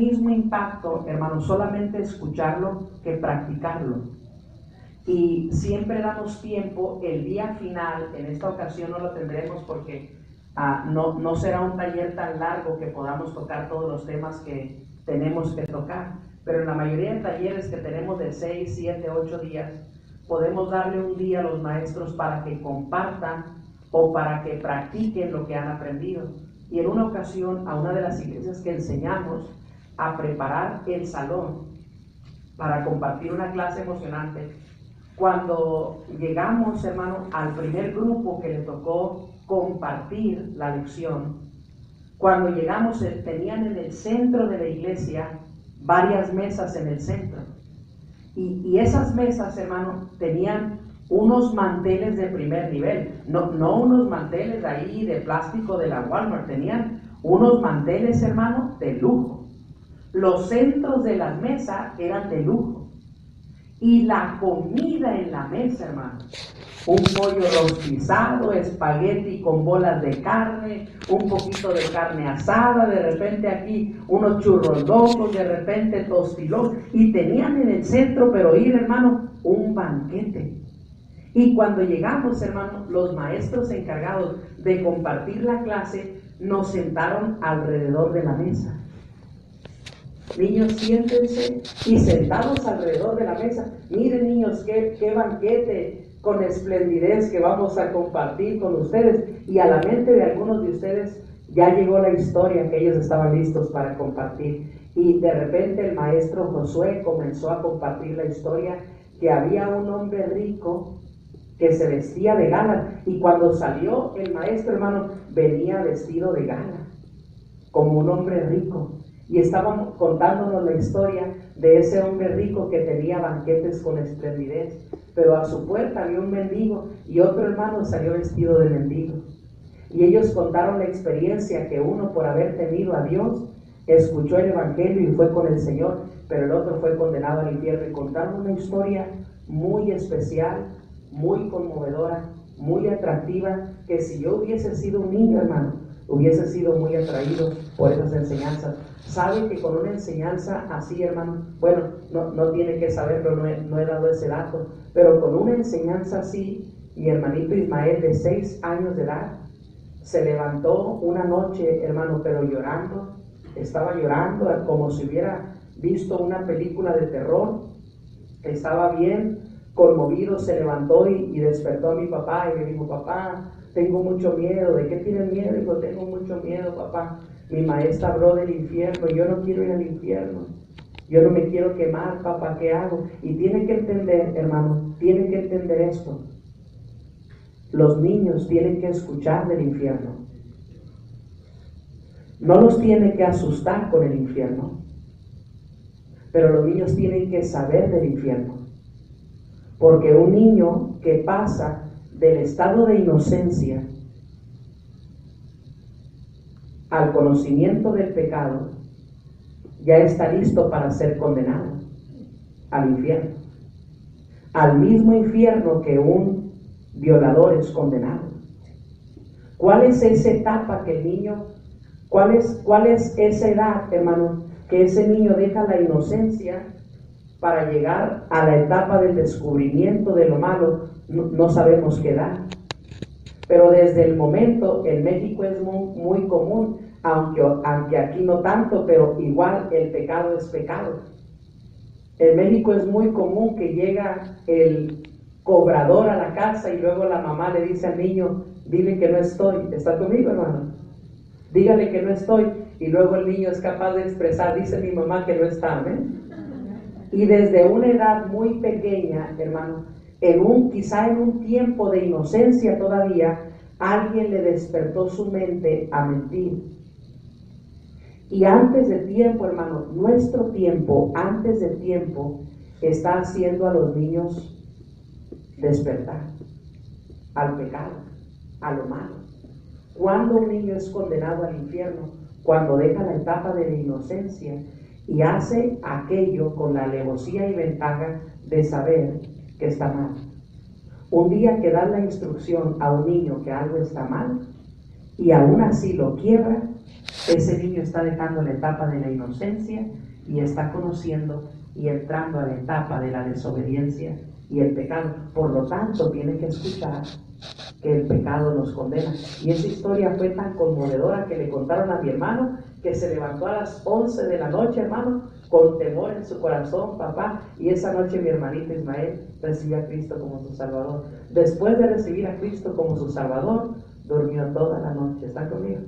mismo impacto, hermano, solamente escucharlo que practicarlo. Y siempre damos tiempo, el día final, en esta ocasión no lo tendremos porque no será un taller tan largo que podamos tocar todos los temas que tenemos que tocar, pero en la mayoría de talleres que tenemos de 6, 7, 8 días, podemos darle un día a los maestros para que compartan o para que practiquen lo que han aprendido. Y en una ocasión, a una de las iglesias que enseñamos a preparar el salón para compartir una clase emocionante, cuando llegamos, hermano, al primer grupo que le tocó compartir la lección, cuando llegamos tenían en el centro de la iglesia varias mesas en el centro, y esas mesas, hermano, tenían unos manteles de primer nivel, no unos manteles ahí de plástico de la Walmart, tenían unos manteles, hermano, de lujo. Los centros de las mesas eran de lujo. Y la comida en la mesa, hermano, un pollo rostizado, espagueti con bolas de carne, un poquito de carne asada, de repente aquí unos churros locos, de repente tostilón, y tenían en el centro, pero ir, hermano, un banquete. Y cuando llegamos, hermano, los maestros encargados de compartir la clase nos sentaron alrededor de la mesa. Niños, siéntense, y sentados alrededor de la mesa, miren niños, qué banquete con esplendidez que vamos a compartir con ustedes. Y a la mente de algunos de ustedes ya llegó la historia que ellos estaban listos para compartir. Y de repente el maestro Josué comenzó a compartir la historia que había un hombre rico que se vestía de gala, y cuando salió el maestro, hermano, venía vestido de gala, como un hombre rico. Y estaban contándonos la historia de ese hombre rico que tenía banquetes con esplendidez, pero a su puerta había un mendigo y otro hermano salió vestido de mendigo. Y ellos contaron la experiencia que uno, por haber temido a Dios, escuchó el evangelio y fue con el Señor, pero el otro fue condenado al infierno. Y contaron una historia muy especial, muy conmovedora, muy atractiva, que si yo hubiese sido un niño, hermano, hubiese sido muy atraído por esas enseñanzas. Sabe que con una enseñanza así, hermano, bueno, no tiene que saberlo, no he dado ese dato, pero con una enseñanza así, mi hermanito Ismael, de 6 años de edad, se levantó una noche, hermano, pero llorando, estaba llorando como si hubiera visto una película de terror, estaba bien conmovido, se levantó y despertó a mi papá y me dijo: papá, tengo mucho miedo. ¿De qué tienes miedo? Dijo: tengo mucho miedo, papá. Mi maestra habló del infierno, yo no quiero ir al infierno, yo no me quiero quemar, papá, ¿qué hago? Y tiene que entender, hermano, tiene que entender esto. Los niños tienen que escuchar del infierno. No los tiene que asustar con el infierno, pero los niños tienen que saber del infierno. Porque un niño que pasa del estado de inocencia al conocimiento del pecado, ya está listo para ser condenado al infierno, al mismo infierno que un violador es condenado. ¿Cuál es esa etapa que el niño, cuál es esa edad, hermano, que ese niño deja la inocencia para llegar a la etapa del descubrimiento de lo malo? No sabemos qué edad. Pero desde el momento, en México es muy común, aunque aquí no tanto, pero igual el pecado es pecado. En México es muy común que llega el cobrador a la casa y luego la mamá le dice al niño: dile que no estoy. ¿Está conmigo, hermano? Dígale que no estoy. Y luego el niño es capaz de expresar: dice mi mamá que no está, ¿eh? Y desde una edad muy pequeña, hermano, quizá en un tiempo de inocencia todavía, alguien le despertó su mente a mentir. Y antes de tiempo, hermano, nuestro tiempo, antes de tiempo, está haciendo a los niños despertar al pecado, a lo malo. Cuando un niño es condenado al infierno, cuando deja la etapa de la inocencia y hace aquello con la alevosía y ventaja de saber que está mal. Un día que das la instrucción a un niño que algo está mal y aún así lo quiebra, Ese niño está dejando la etapa de la inocencia y está conociendo y entrando a la etapa de la desobediencia y el pecado. Por lo tanto, tiene que escuchar que el pecado nos condena. Y esa historia fue tan conmovedora que le contaron a mi hermano, que se levantó a las 11 de la noche, hermano, con temor en su corazón, papá. Y esa noche mi hermanito Ismael recibió a Cristo como su Salvador. Después de recibir a Cristo como su Salvador, durmió toda la noche. ¿Está conmigo?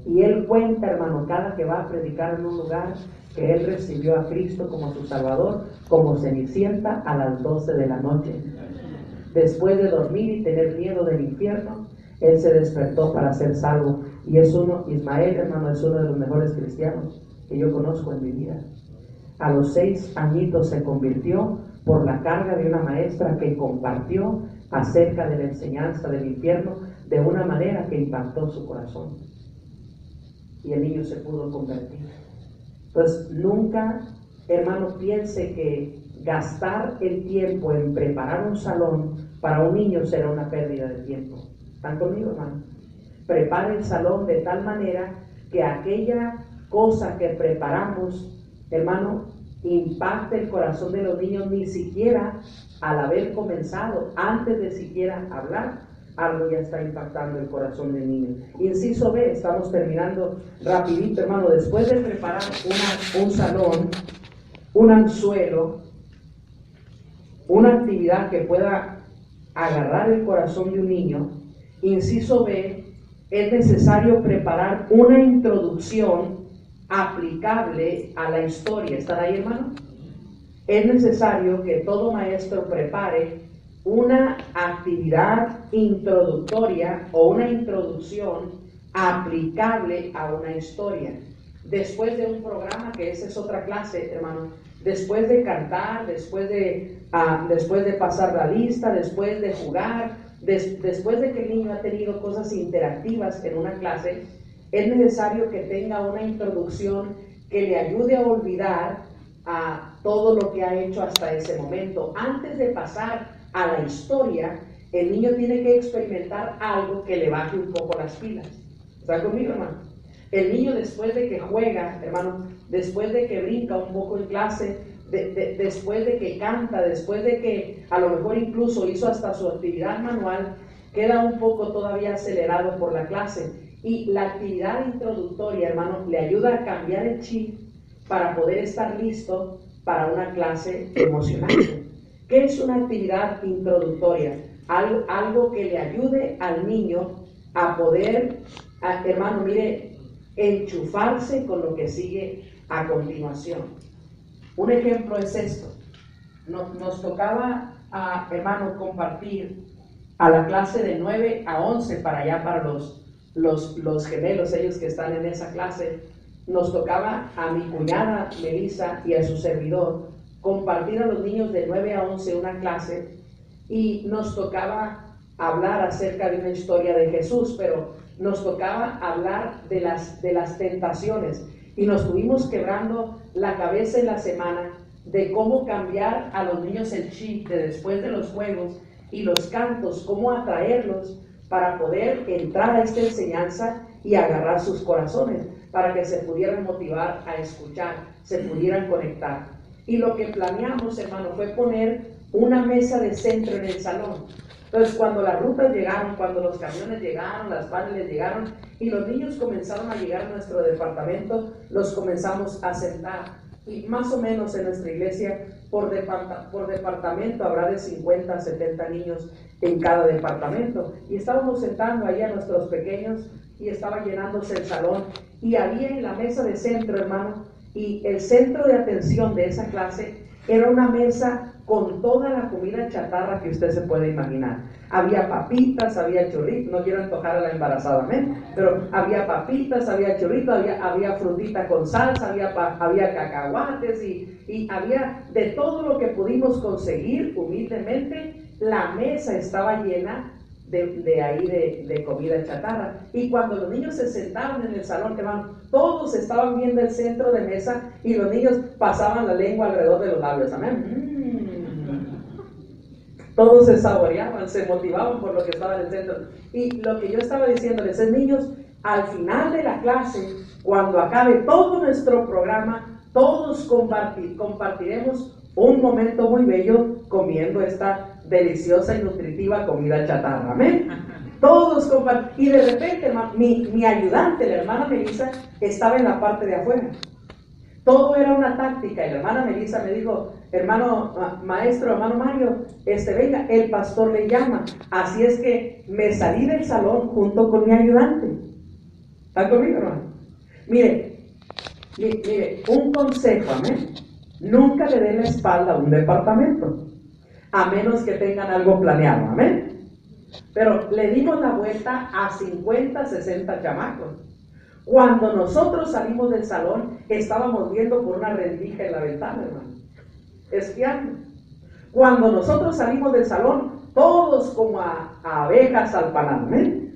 Y él cuenta, hermano, cada que va a predicar en un lugar, que él recibió a Cristo como su Salvador, como Cenicienta, a las 12 de la noche. Después de dormir y tener miedo del infierno, él se despertó para ser salvo. Y Ismael, hermano, es uno de los mejores cristianos que yo conozco en mi vida. A los 6 añitos se convirtió por la carga de una maestra que compartió acerca de la enseñanza del infierno de una manera que impactó su corazón. Y el niño se pudo convertir. Entonces, nunca, hermano, piense que gastar el tiempo en preparar un salón para un niño será una pérdida de tiempo. ¿Están conmigo, hermano? Prepare el salón de tal manera que aquella cosa que preparamos, hermano, impacte el corazón de los niños, ni siquiera al haber comenzado, antes de siquiera hablar, algo ya está impactando el corazón del niño. Inciso B, estamos terminando rapidito, hermano. Después de preparar un salón, un anzuelo, una actividad que pueda agarrar el corazón de un niño, inciso B, es necesario preparar una introducción aplicable a la historia. ¿Están ahí, hermano? Es necesario que todo maestro prepare una actividad introductoria o una introducción aplicable a una historia. Después de un programa, que esa es otra clase, hermano, después de cantar, después de pasar la lista, después de jugar, después de que el niño ha tenido cosas interactivas en una clase, es necesario que tenga una introducción que le ayude a olvidar a todo lo que ha hecho hasta ese momento. Antes de pasar a la historia, el niño tiene que experimentar algo que le baje un poco las pilas. ¿Está conmigo, hermano? El niño, después de que juega, hermano, después de que brinca un poco en clase, después de que canta, después de que a lo mejor incluso hizo hasta su actividad manual, queda un poco todavía acelerado por la clase. Y la actividad introductoria, hermano, le ayuda a cambiar el chip para poder estar listo para una clase emocionante. ¿Qué es una actividad introductoria? Algo que le ayude al niño a poder, hermano, mire, enchufarse con lo que sigue a continuación. Un ejemplo es esto. Nos tocaba, hermano, compartir a la clase de 9 a 11 para allá, para los gemelos, ellos que están en esa clase. Nos tocaba a mi cuñada Melissa y a su servidor compartir a los niños de 9 a 11 una clase, y nos tocaba hablar acerca de una historia de Jesús, pero nos tocaba hablar de las tentaciones, y nos estuvimos quebrando la cabeza en la semana de cómo cambiar a los niños el chip de después de los juegos y los cantos, cómo atraerlos para poder entrar a esta enseñanza y agarrar sus corazones, para que se pudieran motivar a escuchar, se pudieran conectar. Y lo que planeamos, hermano, fue poner una mesa de centro en el salón. Entonces, cuando las rutas llegaron, cuando los camiones llegaron, las paneles llegaron y los niños comenzaron a llegar a nuestro departamento, los comenzamos a sentar. Y más o menos en nuestra iglesia, por departamento, habrá de 50 a 70 niños en cada departamento. Y estábamos sentando ahí a nuestros pequeños y estaba llenándose el salón. Y había en la mesa de centro, hermano, y el centro de atención de esa clase era una mesa con toda la comida chatarra que usted se puede imaginar. Había papitas, había churritos, no quiero antojar a la embarazada, ¿ven? Pero había papitas, había churritos, había frutita con salsa, había cacahuates y había de todo lo que pudimos conseguir humildemente. La mesa estaba llena de comida chatarra. Y cuando los niños se sentaban en el salón, hermano, todos estaban viendo el centro de mesa y los niños pasaban la lengua alrededor de los labios. Amén. Todos se saboreaban, se motivaban por lo que estaba en el centro. Y lo que yo estaba diciéndoles es, niños, al final de la clase, cuando acabe todo nuestro programa, todos compartiremos un momento muy bello comiendo esta deliciosa y nutritiva comida chatarra. Amén. Todos compartimos. Y de repente mi ayudante, la hermana Melissa, estaba en la parte de afuera. Todo era una táctica, y la hermana Melissa me dijo: hermano maestro, hermano Mario, venga, el pastor le llama. Así es que me salí del salón junto con mi ayudante. ¿Está conmigo, hermano? Mire, un consejo, amén. Nunca le den la espalda a un departamento, a menos que tengan algo planeado, amén. Pero le dimos la vuelta a 50, 60 chamacos. Cuando nosotros salimos del salón, estábamos viendo por una rendija en la ventana, hermano, espiando. Cuando nosotros salimos del salón, todos como a abejas al panal, ¿eh?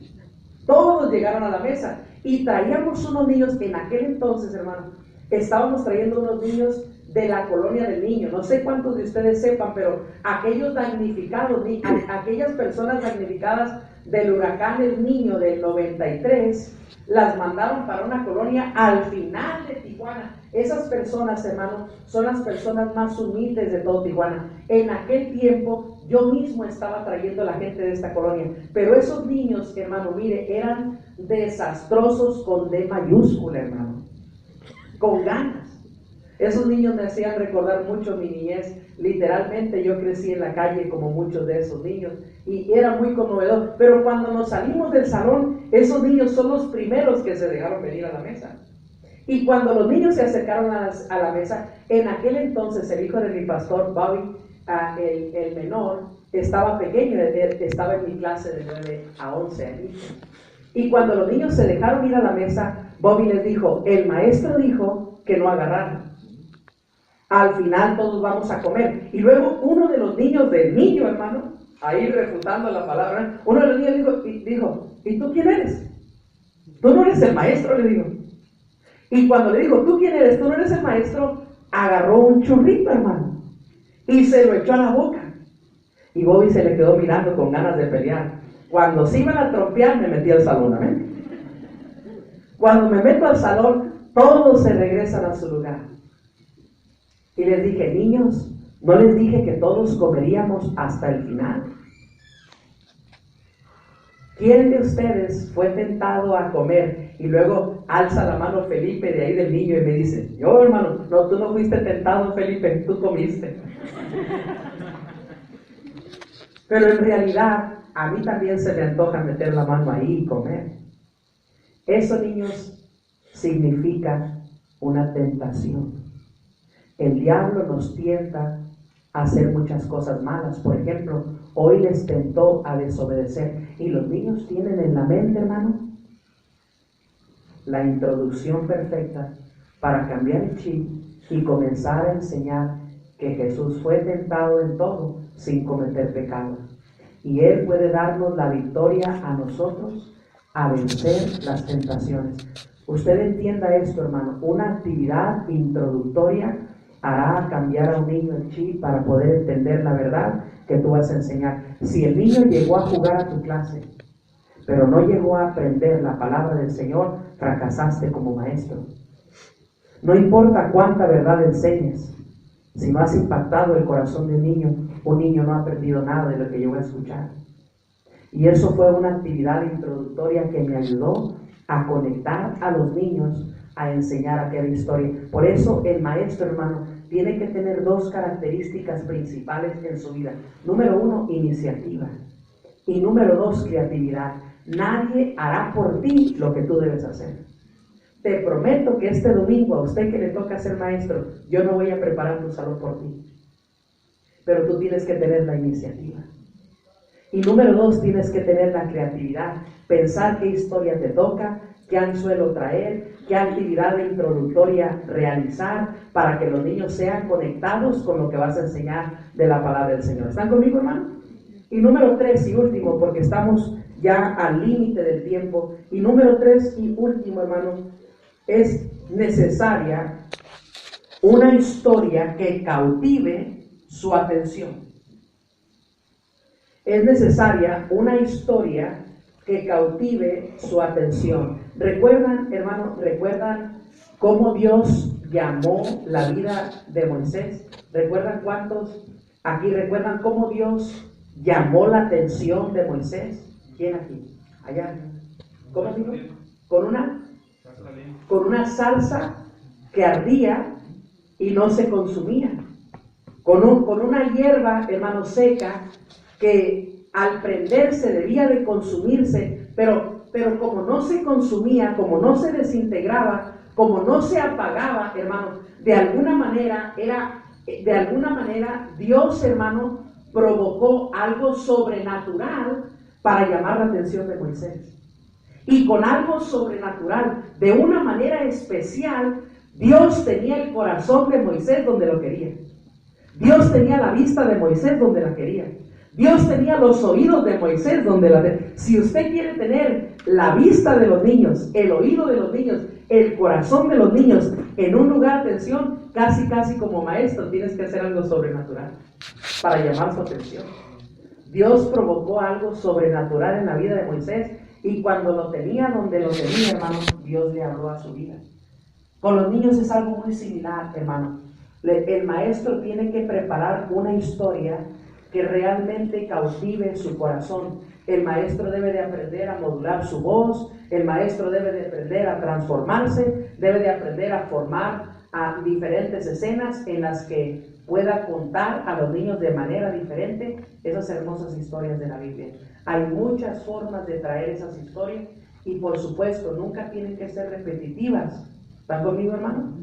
Todos llegaron a la mesa y traíamos unos niños. En aquel entonces, hermano, estábamos trayendo unos niños de la colonia del Niño. No sé cuántos de ustedes sepan, pero aquellos damnificados, aquellas personas damnificadas del huracán El Niño del 93, las mandaron para una colonia al final de Tijuana. Esas personas, hermano, son las personas más humildes de todo Tijuana. En aquel tiempo yo mismo estaba trayendo a la gente de esta colonia, pero esos niños, hermano, mire, eran desastrosos con D mayúscula, hermano, con ganas. Esos niños me hacían recordar mucho mi niñez. Literalmente yo crecí en la calle como muchos de esos niños y era muy conmovedor. Pero cuando nos salimos del salón, esos niños son los primeros que se dejaron venir a la mesa. Y cuando los niños se acercaron a la mesa, en aquel entonces el hijo de mi pastor, Bobby, el menor, estaba pequeño, estaba en mi clase de 9 a 11 años. Y cuando los niños se dejaron ir a la mesa, Bobby les dijo: el maestro dijo que no agarraran. Al final todos vamos a comer. Y luego uno de los niños del Niño, hermano, ahí refutando la palabra, uno de los niños dijo: ¿y tú quién eres? Tú no eres el maestro, le digo. Y cuando le dijo: ¿tú quién eres? Tú no eres el maestro, agarró un churrito, hermano, y se lo echó a la boca. Y Bobby se le quedó mirando con ganas de pelear. Cuando se iban a trompear, me metí al salón, amén. Cuando me meto al salón, todos se regresan a su lugar. Y les dije: niños, ¿no les dije que todos comeríamos hasta el final? ¿Quién de ustedes fue tentado a comer? Y luego alza la mano Felipe de ahí del Niño y me dice: yo, hermano, no, tú no fuiste tentado, Felipe, tú comiste. Pero en realidad, a mí también se me antoja meter la mano ahí y comer. Eso, niños, significa una tentación. El diablo nos tienta a hacer muchas cosas malas. Por ejemplo, hoy les tentó a desobedecer. Y los niños tienen en la mente, hermano, la introducción perfecta para cambiar el chip y comenzar a enseñar que Jesús fue tentado en todo sin cometer pecado. Y Él puede darnos la victoria a nosotros a vencer las tentaciones. Usted entienda esto, hermano. Una actividad introductoria hará cambiar a un niño el chip para poder entender la verdad que tú vas a enseñar. Si el niño llegó a jugar a tu clase, pero no llegó a aprender la palabra del Señor, fracasaste como maestro. No importa cuánta verdad enseñes, si no has impactado el corazón de un niño no ha aprendido nada de lo que yo voy a escuchar. Y eso fue una actividad introductoria que me ayudó a conectar a los niños, a enseñar aquella historia. Por eso el maestro, hermano, tiene que tener dos características principales en su vida. Número 1, iniciativa. Y número 2, creatividad. Nadie hará por ti lo que tú debes hacer. Te prometo que este domingo, a usted que le toca ser maestro, yo no voy a preparar tu salón por ti. Pero tú tienes que tener la iniciativa. Y número 2, tienes que tener la creatividad. Pensar qué historia te toca, qué anzuelo traer, qué actividad introductoria realizar para que los niños sean conectados con lo que vas a enseñar de la palabra del Señor. ¿Están conmigo, hermano? Y número 3 y último, porque estamos ya al límite del tiempo. Y número 3 y último, hermano, es necesaria una historia que cautive su atención. Es necesaria una historia que cautive su atención. ¿Recuerdan, hermano, recuerdan cómo Dios llamó la vida de Moisés? ¿Recuerdan cuántos aquí recuerdan cómo Dios llamó la atención de Moisés? ¿Quién aquí? Allá. ¿Cómo dijo? Con una salsa que ardía y no se consumía. Con una hierba, hermano, seca, que al prenderse debía de consumirse, pero como no se consumía, como no se desintegraba, como no se apagaba, hermano, de alguna manera Dios, hermano, provocó algo sobrenatural para llamar la atención de Moisés. Y con algo sobrenatural, de una manera especial, Dios tenía el corazón de Moisés donde lo quería. Dios tenía la vista de Moisés donde la quería. Dios tenía los oídos de Moisés donde la quería. Si usted quiere tener la vista de los niños, el oído de los niños, el corazón de los niños en un lugar de atención, casi como maestro tienes que hacer algo sobrenatural para llamar su atención. Dios provocó algo sobrenatural en la vida de Moisés, y cuando lo tenía donde lo tenía, hermano, Dios le habló a su vida. Con los niños es algo muy similar, hermano. El maestro tiene que preparar una historia que realmente cautive su corazón. El maestro debe de aprender a modular su voz, el maestro debe de aprender a transformarse, debe de aprender a formar a diferentes escenas en las que pueda contar a los niños de manera diferente esas hermosas historias de la Biblia. Hay muchas formas de traer esas historias y por supuesto nunca tienen que ser repetitivas. ¿Están conmigo, hermano?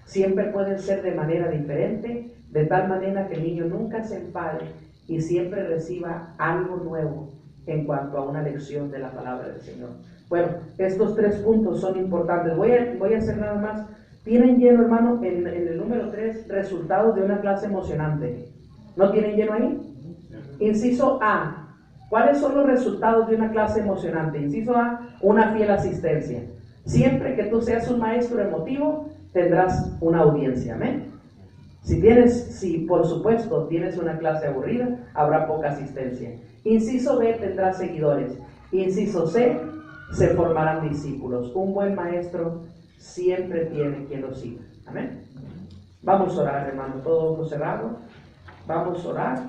Siempre pueden ser de manera diferente, de tal manera que el niño nunca se enfade y siempre reciba algo nuevo en cuanto a una lección de la palabra del Señor. Bueno, estos 3 puntos son importantes. Voy a hacer nada más. ¿Tienen lleno, hermano, en el número 3, resultados de una clase emocionante? ¿No tienen lleno ahí? Inciso A. ¿Cuáles son los resultados de una clase emocionante? Inciso A, una fiel asistencia. Siempre que tú seas un maestro emotivo, tendrás una audiencia. ¿Amén? Si por supuesto tienes una clase aburrida, habrá poca asistencia. Inciso B, tendrás seguidores. Inciso C, se formarán discípulos. Un buen maestro siempre tiene quien lo siga. Amén. Vamos a orar, hermano, todo ojo cerrado. Vamos a orar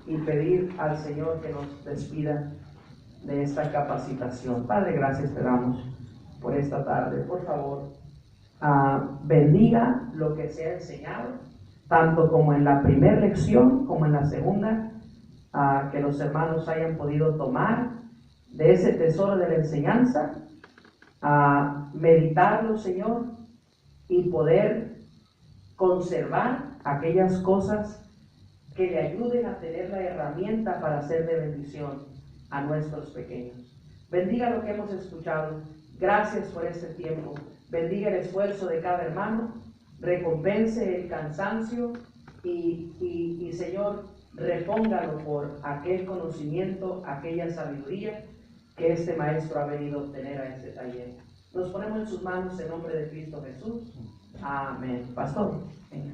y pedir al Señor que nos despida de esta capacitación. Padre, gracias te damos por esta tarde. Por favor, bendiga lo que se ha enseñado, tanto como en la primera lección como en la segunda, que los hermanos hayan podido tomar de ese tesoro de la enseñanza, meditarlo, Señor, y poder conservar aquellas cosas que le ayuden a tener la herramienta para ser de bendición a nuestros pequeños. Bendiga lo que hemos escuchado. Gracias por este tiempo. Bendiga el esfuerzo de cada hermano. Recompense el cansancio y Señor, repóngalo por aquel conocimiento, aquella sabiduría que este maestro ha venido a obtener a este taller. Nos ponemos en sus manos en nombre de Cristo Jesús. Amén. Pastor. Venga.